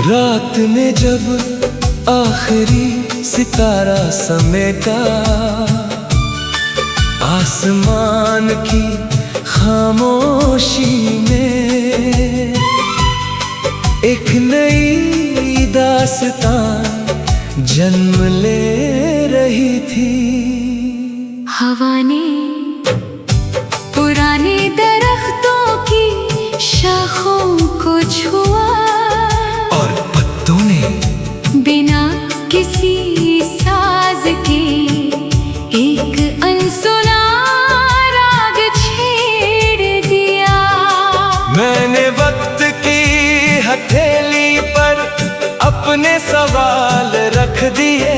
रात ने जब आखिरी सितारा समेटा, आसमान की खामोशी में एक नई दास्तां जन्म ले रही थी। हवा ने पुराने दरख्तों की शाखों को छुआ और पत्तों ने बिना किसी साज के एक अनसुना राग छेड़ दिया। मैंने वक्त की हथेली पर अपने सवाल रख दिए,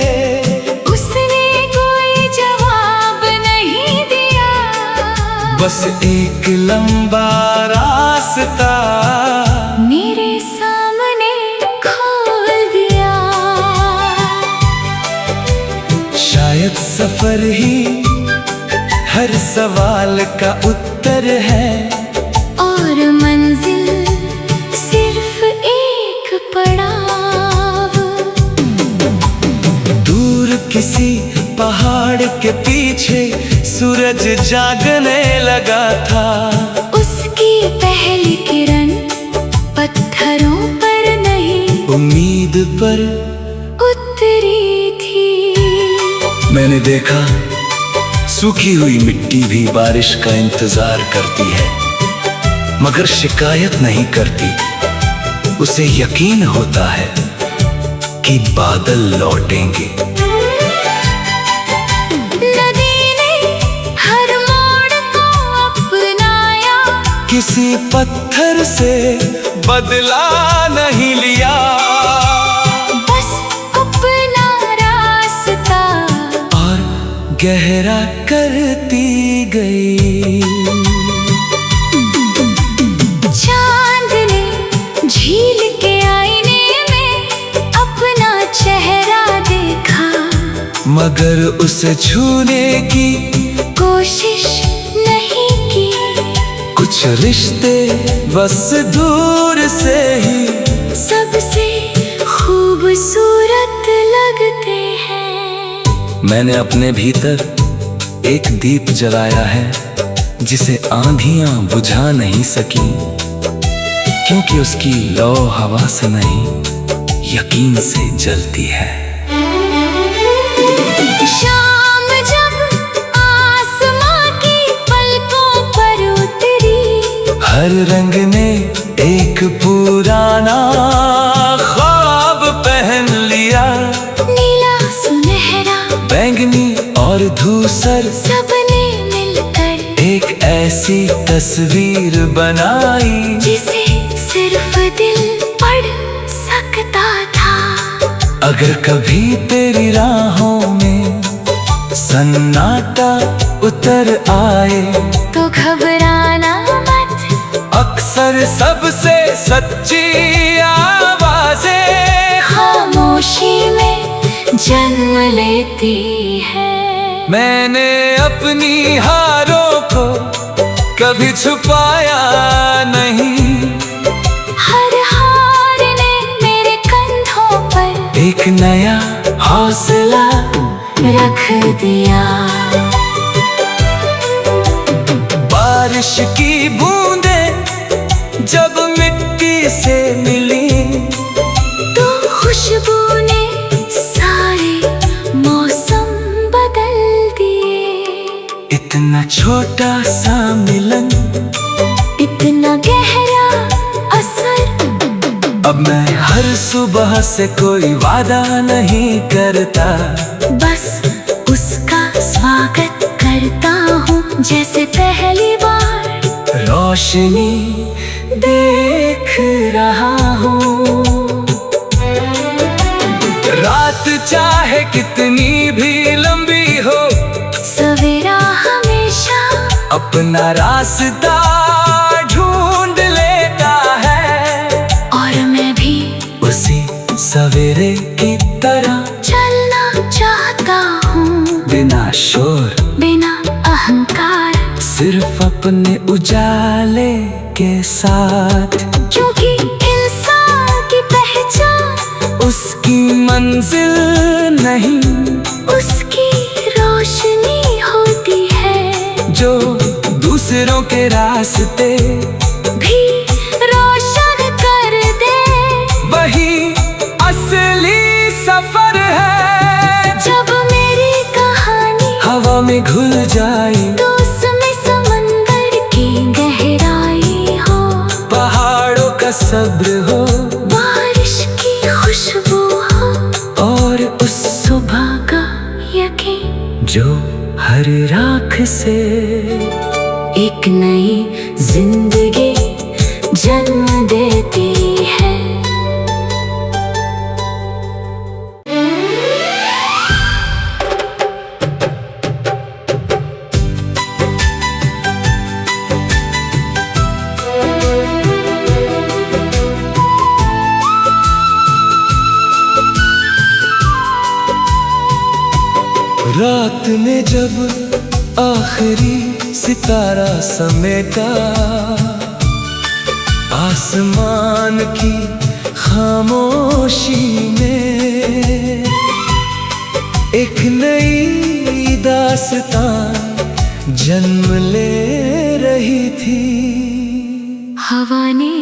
उसने कोई जवाब नहीं दिया। बस एक लंबा रास्ता मेरे सामने खोल दिया। शायद सफर ही हर सवाल का उत्तर है, और मंजिल सिर्फ एक पड़ाव। दूर किसी पहाड़ के पीछे सूरज जागने लगा था। उसकी पहली किरण पत्थरों पर नहीं उम्मीद पर उतरी थी। मैंने देखा सूखी हुई मिट्टी भी बारिश का इंतजार करती है, मगर शिकायत नहीं करती। उसे यकीन होता है कि बादल लौटेंगे। नदी ने हर मोड़ को अपनाया, किसी पत्थर से बदला नहीं लिया। बस अपना रास्ता और गहरा करती गई। चांद ने झील के आईने में अपना चेहरा देखा, मगर उसे छूने की कोशिश नहीं की। कुछ रिश्ते बस दूर से ही सबसे खूबसूरत लगते हैं। मैंने अपने भीतर एक दीप जलाया है, जिसे आंधियां बुझा नहीं सकी, क्योंकि उसकी लौ हवा से नहीं, यकीन से जलती है। शाम जब आसमां की पलकों पर उतरी, हर रंग ने एक पुराना ख्वाब पहन लिया। नीला सुनहरा बैंगनी और धूसर सबने मिलकर एक ऐसी तस्वीर बनाई, जिसे सिर्फ दिल पढ़ सकता था। अगर कभी तेरी राहों में सन्नाटा उतर आए, तो घबराना मत, अक्सर सबसे सच्ची आवाजें खामोशी में जन्म लेती है। मैंने अपनी हारों को कभी छुपाया नहीं। हर हार ने मेरे कंधों पर एक नया हौसला रख दिया। बारिश की बूंदें जब मिट्टी से मिली, तो खुशबू ने सारे मौसम बदल दिए। इतना छोटा सा मिलन, इतना गहरा असर। अब मैं हर सुबह से कोई वादा नहीं करता, बस उसका स्वागत करता हूँ जैसे पहली बार रोशनी देख रहा हूँ। रात चाहे कितनी भी लंबी हो, सवेरा हमेशा अपना रास्ता ढूंढ लेता है। और मैं भी उसी सवेरे की तरह चलना चाहता हूँ, बिना शोर बिना अहंकार, सिर्फ अपने उजाले के साथ। क्योंकि इंसान की पहचान उसकी मंजिल नहीं, उसकी रोशनी होती है जो दूसरों के रास्ते भी रोशन कर दे। वही असली सफर है। जब मेरी कहानी हवा में घुल जाए तो उसमें समंदर की गहराई हो, पहाड़ों का सब्र हो, बारिश की खुशबू हो, और उस सुबह का यकीन जो हर राख से एक नई जिंदगी जन्म देती है। रात में जब आखिरी सितारा समेटा, आसमान की खामोशी में एक नई दास्तां जन्म ले रही थी। हवा ने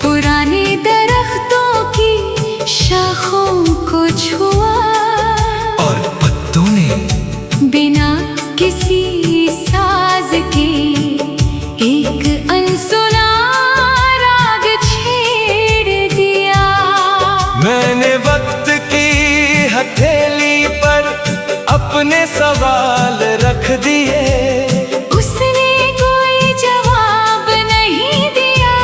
पुराने दरख्तों की शाखों को छुआ, और पत्तों ने बिना किसी साज के एक अनसुना राग छेड़ दिया। मैंने वक्त की हथेली पर अपने सवाल रख दिए, उसने कोई जवाब नहीं दिया,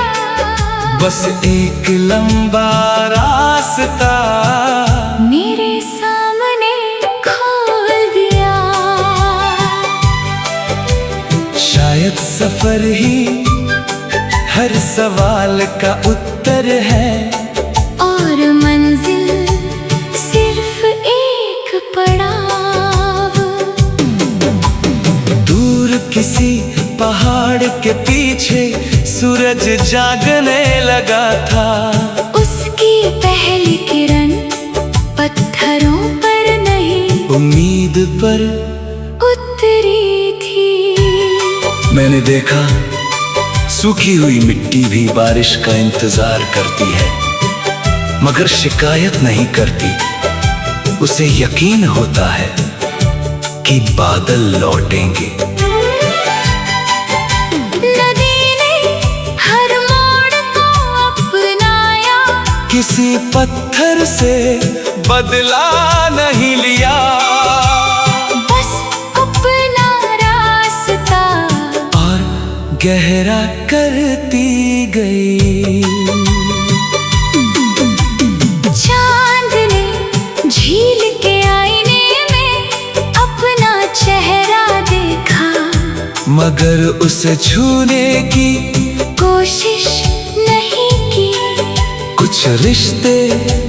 बस एक लंबा रास्ता मेरे सामने खोल दिया। शायद सफर ही हर सवाल का उत्तर है, और मंजिल सिर्फ एक पड़ाव। दूर किसी पहाड़ के पीछे सूरज जागने लगा था। उसकी पहली किरण पत्थरों पर नहीं, उम्मीद पर उतरी थी। मैंने देखा सूखी हुई मिट्टी भी बारिश का इंतजार करती है, मगर शिकायत नहीं करती। उसे यकीन होता है कि बादल लौटेंगे। नदी ने हर मोड़ को अपनाया, किसी पत्थर से बदला नहीं लिया, बस अपना रास्ता और गहरा करती गई। चांद ने झील के आईने में अपना चेहरा देखा, मगर उसे छूने की कोशिश नहीं की। कुछ रिश्ते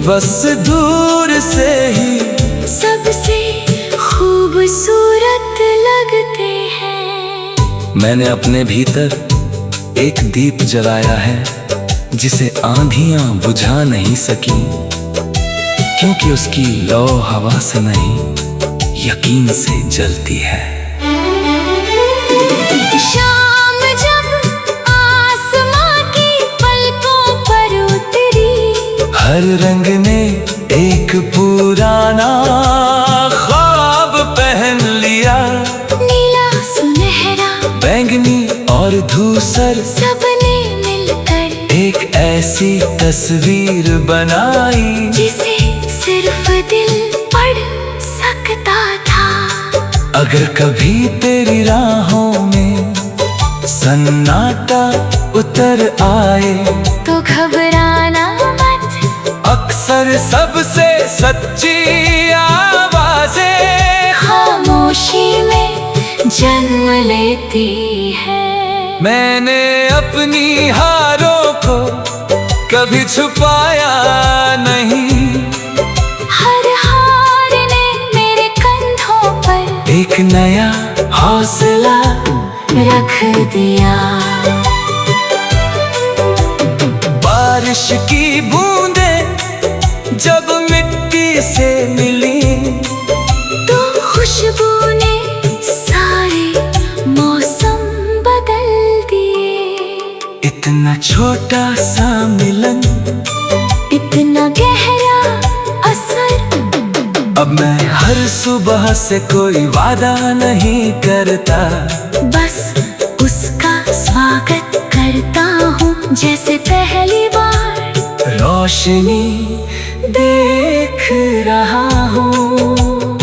बस दूर से ही सबसे खूबसूरत लगते हैं। मैंने अपने भीतर एक दीप जलाया है, जिसे आंधियां बुझा नहीं सकी, क्योंकि उसकी लौ हवा से नहीं, यकीन से जलती है। शाम जब आसमां की पलकों पर उतरी, हर रंग ने एक पुराना ख्वाब पहन लिया। नीला सुनहरा बैंगनी और धूसर सबने मिलकर एक ऐसी तस्वीर बनाई, जिसे सिर्फ दिल पढ़ सकता था। अगर कभी तेरी राहों में सन्नाटा उतर आए, तो घबराना मत, अक्सर सबसे सच्ची आवाजें खामोशी में जन्म लेती है। मैंने अपनी हारों को कभी छुपाया नहीं, हर हार ने मेरे कंधों पर एक नया हौसला रख दिया। बारिश की बूंदें जब मिट्टी से मिली तो खुशबू ने सारे मौसम बदल दिए। इतना छोटा सा मिलन, इतना गहरा असर। अब मैं हर सुबह से कोई वादा नहीं करता, बस उसका स्वागत करता हूँ जैसे पहली बार। रोशनी देख रहा हूँ।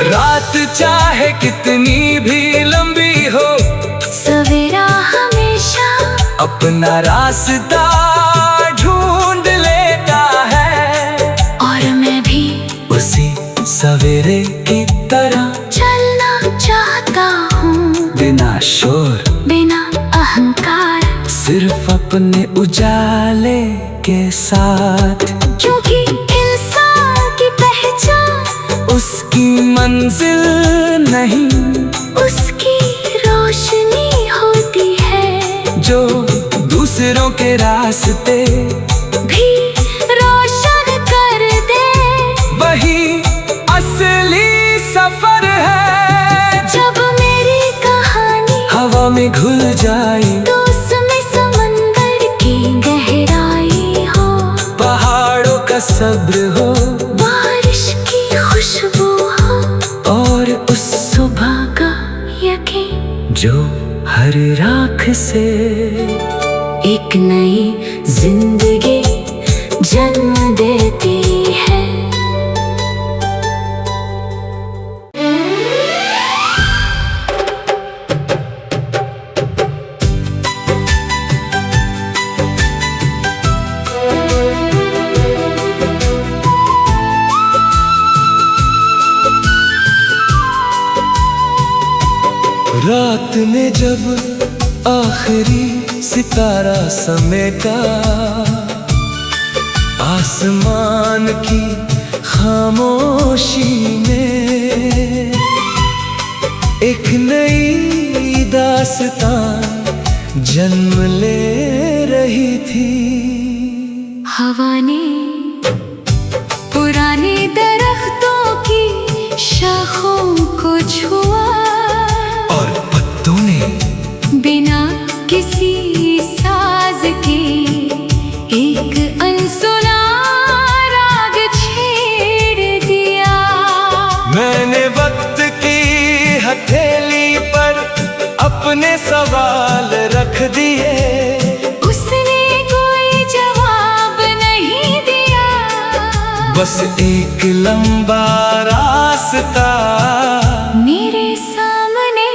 रात चाहे कितनी भी लंबी हो, सवेरा हमेशा अपना रास्ता ढूंढ लेता है। और मैं भी उसी सवेरे की तरह चलना चाहता हूँ, बिना शोर बिना अहंकार, सिर्फ अपने उजाले के साथ। क्योंकि इंसान की पहचान उसकी मंजिल नहीं, उसकी रोशनी होती है, जो दूसरों के रास्ते भी रोशन कर दे। वही असली सफर है। जब मेरी कहानी हवा में घुल जाए, तो उसमें समंदर की गहराई हो, पहाड़ों का सब्र हो, बारिश की खुशबू हो, और उस सुबह का यकीन जो हर राख से एक नई जिंदगी जन्म देती है। रात में जब आखिरी सितारा समेटा, आसमान की खामोशी में एक नई दास्तां जन्म ले रही थी। हवा ने पुराने दरख्तों की शाखों को छुआ, और पत्तों ने बिना किसी साज के एक अनसुना राग छेड़ दिया। मैंने वक्त की हथेली पर अपने सवाल रख दिए, उसने कोई जवाब नहीं दिया, बस एक लंबा रास्ता मेरे सामने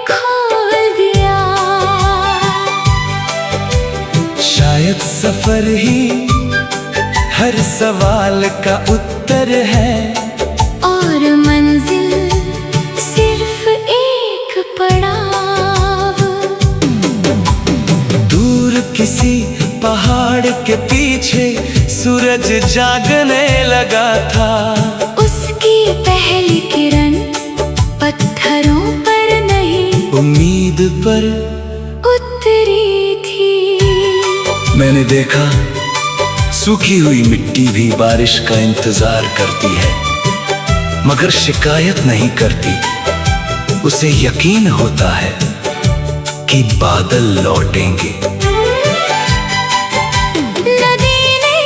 खोल दिया। शायद सफर ही हर सवाल का उत्तर है, और मंजिल सिर्फ एक पड़ाव। दूर किसी पहाड़ के पीछे सूरज जागने लगा था। उसकी पहली किरण पत्थरों पर नहीं, उम्मीद पर उतरी थी। मैंने देखा सूखी हुई मिट्टी भी बारिश का इंतजार करती है, मगर शिकायत नहीं करती। उसे यकीन होता है कि बादल लौटेंगे। नदी ने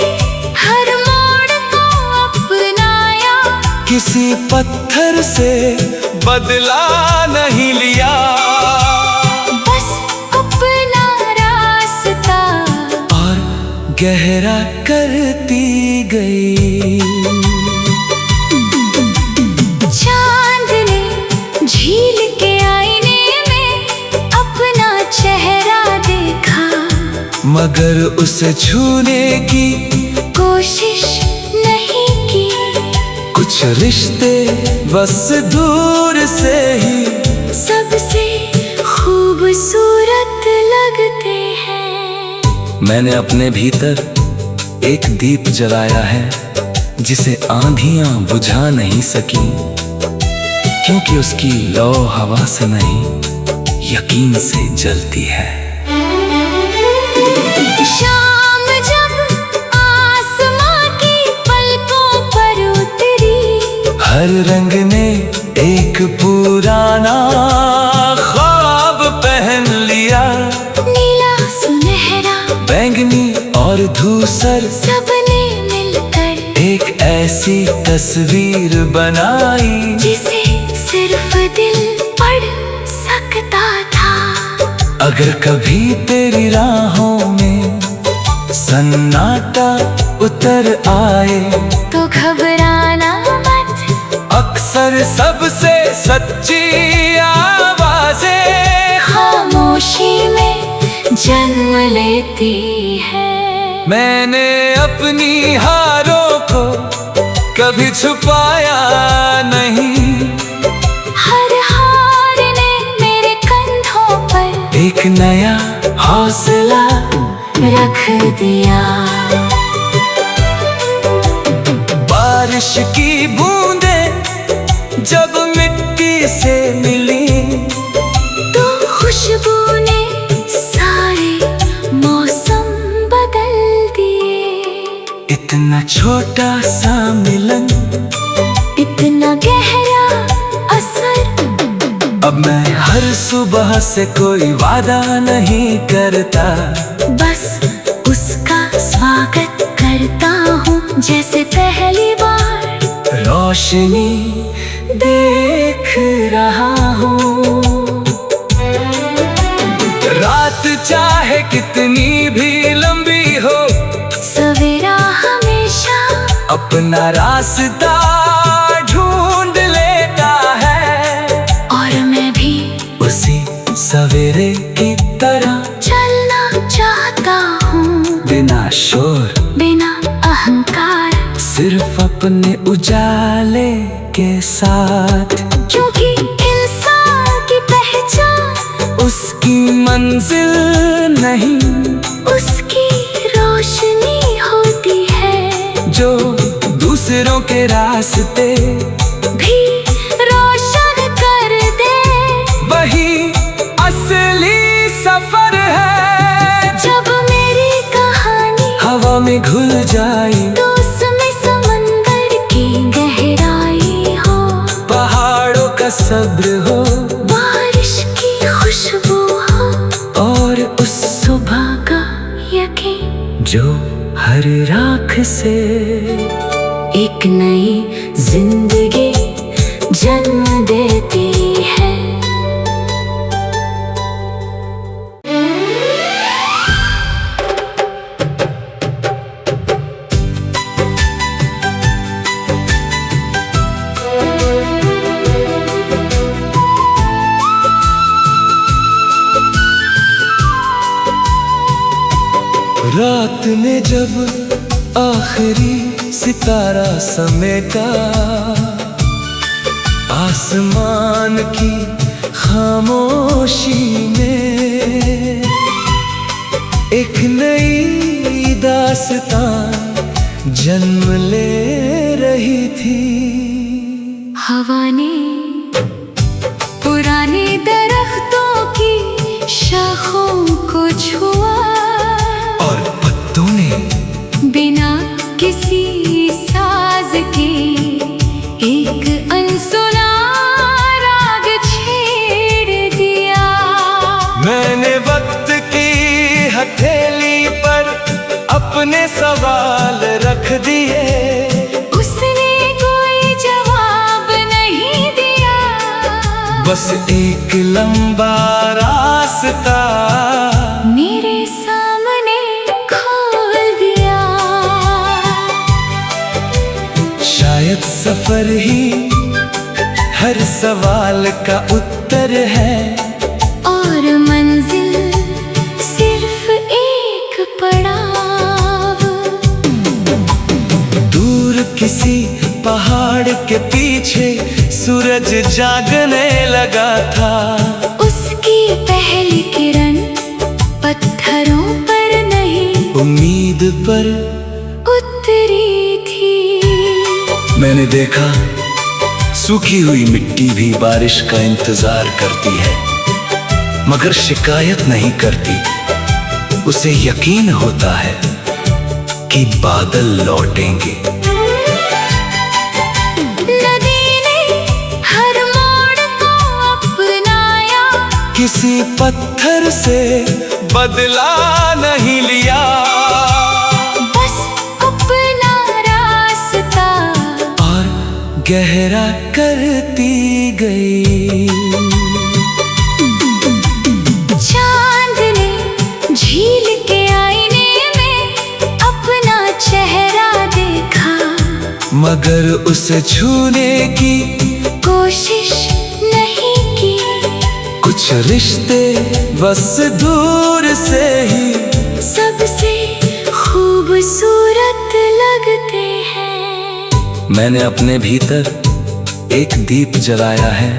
हर मोड़ को अपनाया, किसी पत्थर से बदला नहीं लिया, बस अपना रास्ता और गहरा करती गई। चांद ने झील के आईने में अपना चेहरा देखा, मगर उसे छूने की कोशिश नहीं की। कुछ रिश्ते बस दूर से ही सबसे खूबसूरत लगते हैं। मैंने अपने भीतर एक दीप जलाया है, जिसे आंधियां बुझा नहीं सकी, क्योंकि उसकी लौ हवा से नहीं, यकीन से जलती है। शाम जब आसमान हर रंग ने एक पुराना ख्वाब पहन लिया। नीला सुनहरा बैंगनी और धूसर सबने मिलकर एक ऐसी तस्वीर बनाई जिसे सिर्फ दिल पढ़ सकता था। अगर कभी तेरी राहों में सन्नाटा उतर आए तो घबराना मत, अक्सर सबसे सच्ची आवाजें खामोशी में जन्म लेती है। मैंने अपनी हारों को कभी छुपाया नहीं। हर हार ने मेरे कंधों पर एक नया हौसला रख दिया। बारिश की बूंदें जब मिट्टी से मिली तो खुशबू ने सारे मौसम बदल दिए। इतना छोटा सा मिलन, इतना गहरा असर। अब मैं हर सुबह से कोई वादा नहीं करता, बस उसका स्वागत करता हूँ जैसे पहली बार रोशनी देख रहा हूँ। रात चाहे कितनी भी लंबी हो, सवेरा हमेशा अपना रास्ता ढूंढ लेता है। और मैं भी उसी सवेरे की तरह चलना चाहता हूँ, बिना शोर बिना अहंकार, सिर्फ अपने उजाले के साथ। क्योंकि इंसान की पहचान उसकी मंजिल नहीं, उसकी रोशनी होती है, जो दूसरों के रास्ते भी रोशन कर दे। वही असली सफर है। जब मेरी कहानी हवा में घुल जाए तो उसमें समंदर की गहराई हो, पहाड़ों का सब्र हो बारिश की खुशबू हो, और उस सुबह का यकीन जो हर राख से एक नई जिंदगी जन्म देती है। रात ने जब आखिरी सितारा समेटा, आसमान की खामोशी में एक नई दास्तां जन्म ले रही थी। हवा ने पुराने दरख्तों की शाखों को छुआ, और पत्तों ने बिना किसी साज के एक अनसुना राग छेड़ दिया। मैंने वक्त की हथेली पर अपने सवाल रख दिए, उसने कोई जवाब नहीं दिया, बस एक लंबा रास्ता मेरे सामने खोल दिया। शायद सफर ही हर सवाल का उत्तर है, और मंजिल सिर्फ एक पड़ाव। दूर किसी पहाड़ के पीछे सूरज जागने लगा था। उसकी पहली किरण पत्थरों पर नहीं, उम्मीद पर उतरी थी। मैंने देखा सूखी हुई मिट्टी भी बारिश का इंतजार करती है, मगर शिकायत नहीं करती। उसे यकीन होता है कि बादल लौटेंगे। नदी किसी पत्थर से बदला नहीं लिया, बस अपना रास्ता और गहरा करती गई। चांद ने झील के आईने में अपना चेहरा देखा, मगर उसे छूने की कोशिश नहीं की। कुछ रिश्ते बस दूर से ही सबसे खूबसूरत लगते हैं। मैंने अपने भीतर एक दीप जलाया है,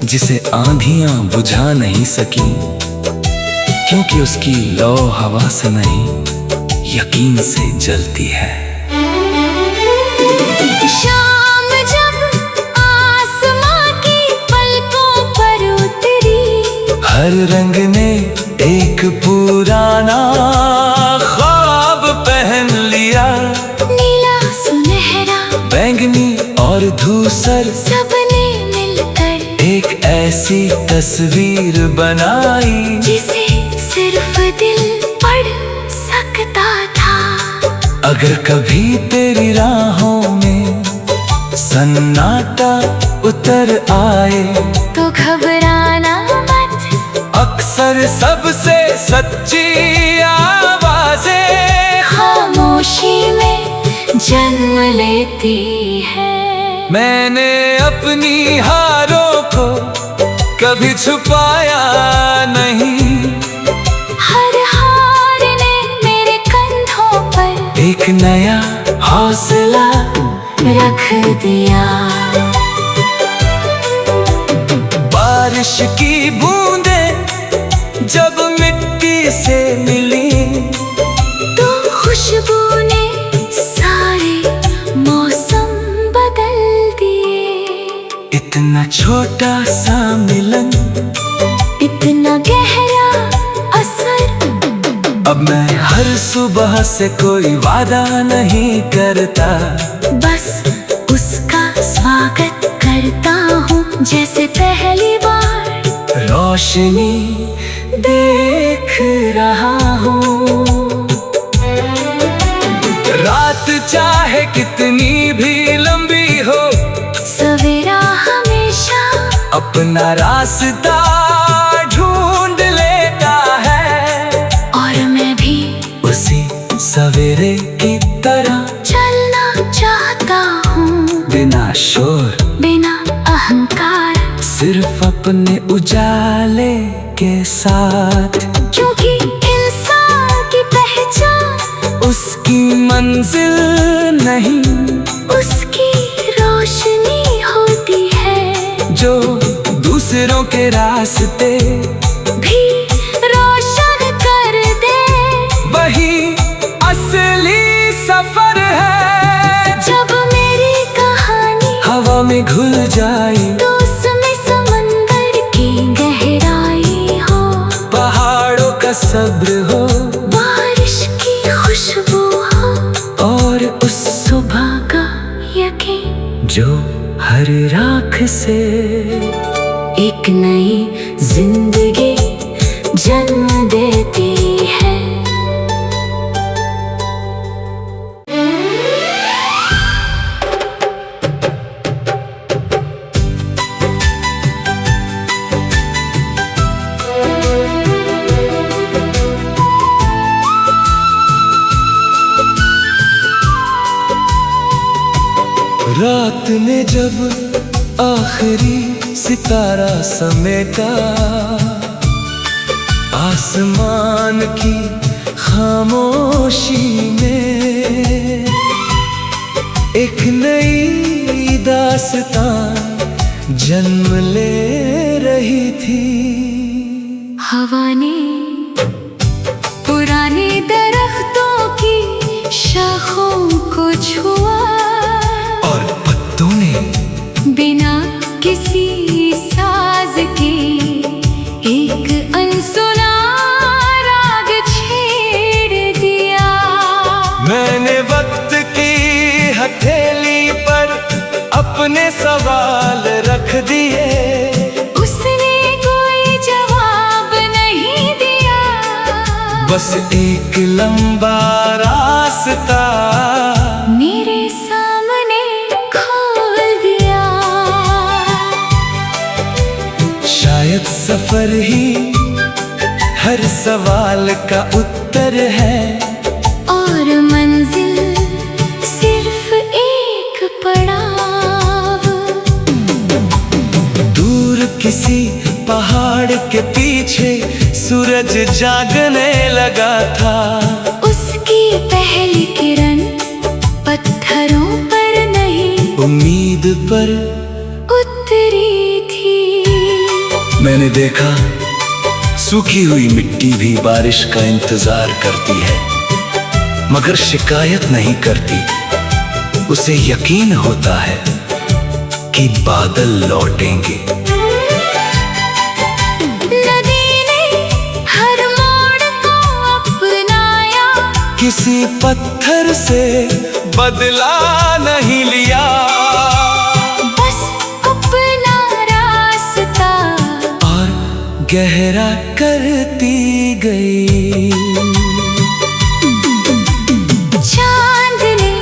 जिसे आंधियां बुझा नहीं सकी, क्योंकि उसकी लौ हवा से नहीं, यकीन से जलती है। शाम जब आसमां की पलकों पर उतरी, हर रंग ने एक पुराना ख्वाब पहन लिया। नीला सुनहरा बैंगनी और धूसर सबने मिलकर एक ऐसी तस्वीर बनाई, जिसे सिर्फ दिल पढ़ सकता था। अगर कभी तेरी राहों में सन्नाटा उतर आए, तो घबराना मत, अक्सर सबसे सच्ची आवाजें खामोशी में जन्म लेती है। मैंने अपनी हारों को कभी छुपाया नहीं, हर हार ने मेरे कंधों पर एक नया हौसला रख दिया। बारिश की बूंदें जब मिट्टी से मिली, तो खुशबू ने सारे मौसम बदल दिए। इतना छोटा सा मिलन, इतना गहरा असर। अब मैं हर सुबह से कोई वादा नहीं करता, बस उसका स्वागत करता हूँ जैसे पहली बार रोशनी देख रहा हूँ। रात चाहे कितनी भी लंबी हो, सवेरा हमेशा अपना रास्ता ढूंढ लेता है। और मैं भी उसी सवेरे की तरह चलना चाहता हूँ, बिना शोर बिना अहंकार, सिर्फ अपने उजाले के साथ। क्योंकि इंसान की पहचान उसकी मंजिल नहीं, उसकी रोशनी होती है, जो दूसरों के रास्ते भी रोशन कर दे। वही असली सफर है। जब मेरी कहानी हवा में घुल जाए, तो उसमें समंदर की गहराई हो, पहाड़ों का सब्र हो, बारिश की खुशबू हो, और उस सुबह का यकीन, जो हर राख से एक नई जिंदगी जन्म देती है। रात ने जब आखिरी सितारा समेटा, आसमान की खामोशी में एक नई दास्तां जन्म ले रही थी। हवा ने पुराने दरख्तों की शाखों को छुआ, और पत्तों ने बिना किसी साज के एक अनसुना राग छेड़ दिया। मैंने वक्त की हथेली पर अपने सवाल रख दिए, उसने कोई जवाब बस एक लंबा रास्ता मेरे सामने खोल दिया। शायद सफर ही हर सवाल का उत्तर है, और मंजिल सिर्फ एक पड़ाव। दूर किसी पहाड़ के पीछे सूरज जागने लगा था। उसकी पहली किरण पत्थरों पर नहीं, उम्मीद पर उतरी थी। मैंने देखा सूखी हुई मिट्टी भी बारिश का इंतजार करती है, मगर शिकायत नहीं करती। उसे यकीन होता है कि बादल लौटेंगे। नदी ने हर मोड़ को अपनाया, किसी पत्थर से बदला नहीं लिया। बस अपना रास्ता और गहरा करती गई। चांद ने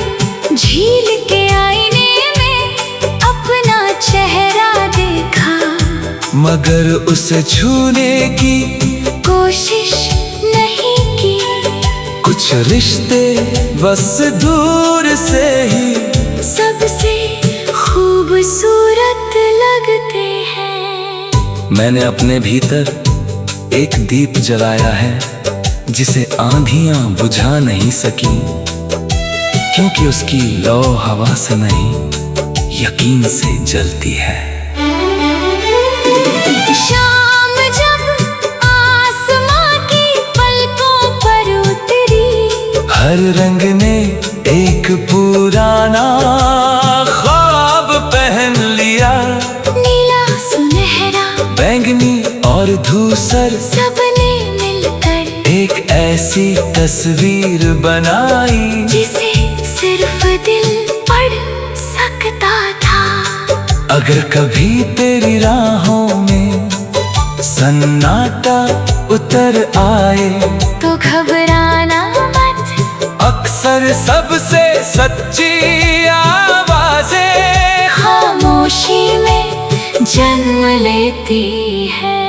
झील के आईने में अपना चेहरा देखा, मगर उसे छूने की कोशिश नहीं की। कुछ रिश्ते बस दूर से ही सबसे खूबसूरत लगते हैं। मैंने अपने भीतर एक दीप जलाया है, जिसे आंधियां बुझा नहीं सकी, क्योंकि उसकी लौ हवा से नहीं, यकीन से जलती है। शाम जब आसमां की पलकों पर उतरी, हर रंग ने एक पुराना ख्वाब पहन लिया। नीला सुनहरा बैंगनी और धूसर सबने मिलकर एक ऐसी तस्वीर बनाई, जिसे सिर्फ दिल पढ़ सकता था। अगर कभी तेरी राहों में सन्नाटा उतर आए, तो घबराना मत, अक्सर सबसे सच्ची आवाजें खामोशी में जन्म लेती है।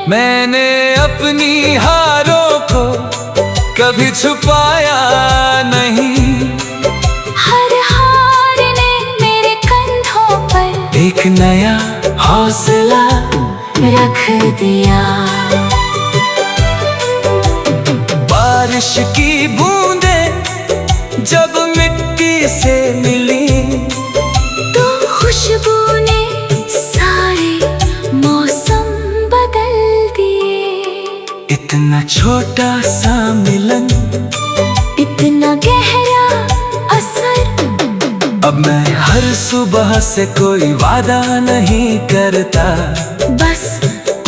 मैंने अपनी हारों को कभी छुपाया नहीं। हर हार ने मेरे कंधों पर एक नया हौसला रख दिया। बारिश की बूंदें जब मिट्टी से मिली, तो खुशबू ने सारे मौसम बदल दिए। इतना छोटा सा मिलन, इतना गहरा असर। अब मैं हर सुबह से कोई वादा नहीं करता, बस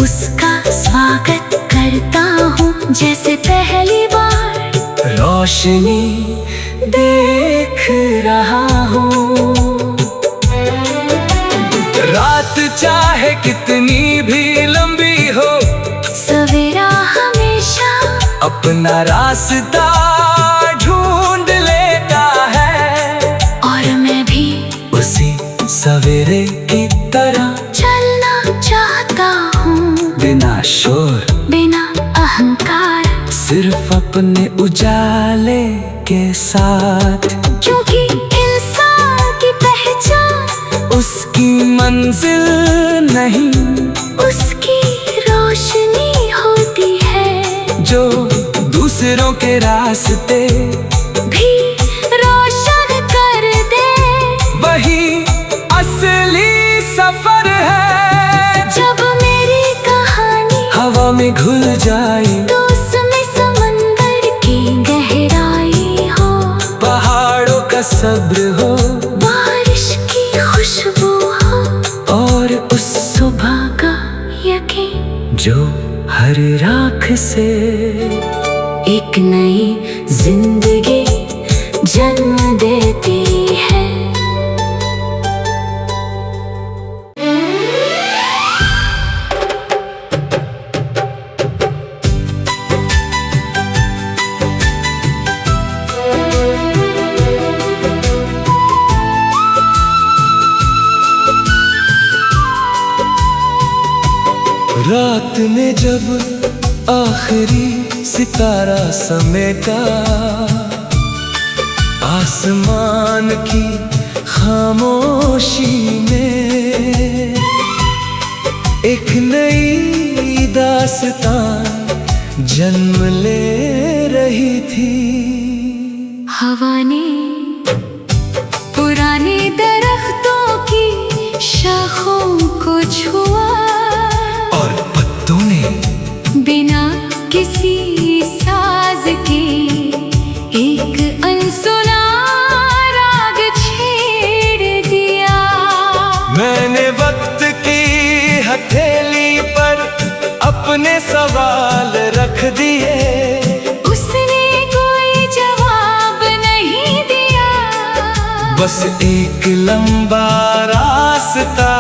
उसका स्वागत करता हूँ जैसे पहली बार। रोशनी देख रहा हूँ। रात चाहे कितनी भी लंबी हो, सवेरा हमेशा अपना रास्ता ढूंढ लेता है। और मैं भी उसी सवेरे की तरह चलना चाहता हूँ, बिना शोर बिना अहंकार, सिर्फ अपने उजाले के साथ। क्योंकि इंसान की पहचान उसकी मंजिल नहीं, उसकी रोशनी होती है, जो दूसरों के रास्ते भी रोशन कर दे। वही असली सफर है। जब मेरी कहानी हवा में घुल जाए, तो उसमें समंदर की गहराई हो, पहाड़ों का सब्र हो, बारिश की खुशबू हो, और उस सुबह का यकीन, जो हर राख से एक नई जिंदगी जन्म देती है। रात ने जब आखिरी सितारा समेटा, आसमान की खामोशी में एक नई दास्तां जन्म ले रही थी। हवा ने पुराने दरख्तों की शाखों को छुआ, और पत्तों ने बिना किसी साज के एक अनसुना राग छेड़ दिया। मैंने वक्त की हथेली पर अपने सवाल रख दिए, उसने कोई जवाब नहीं दिया। बस एक लंबा रास्ता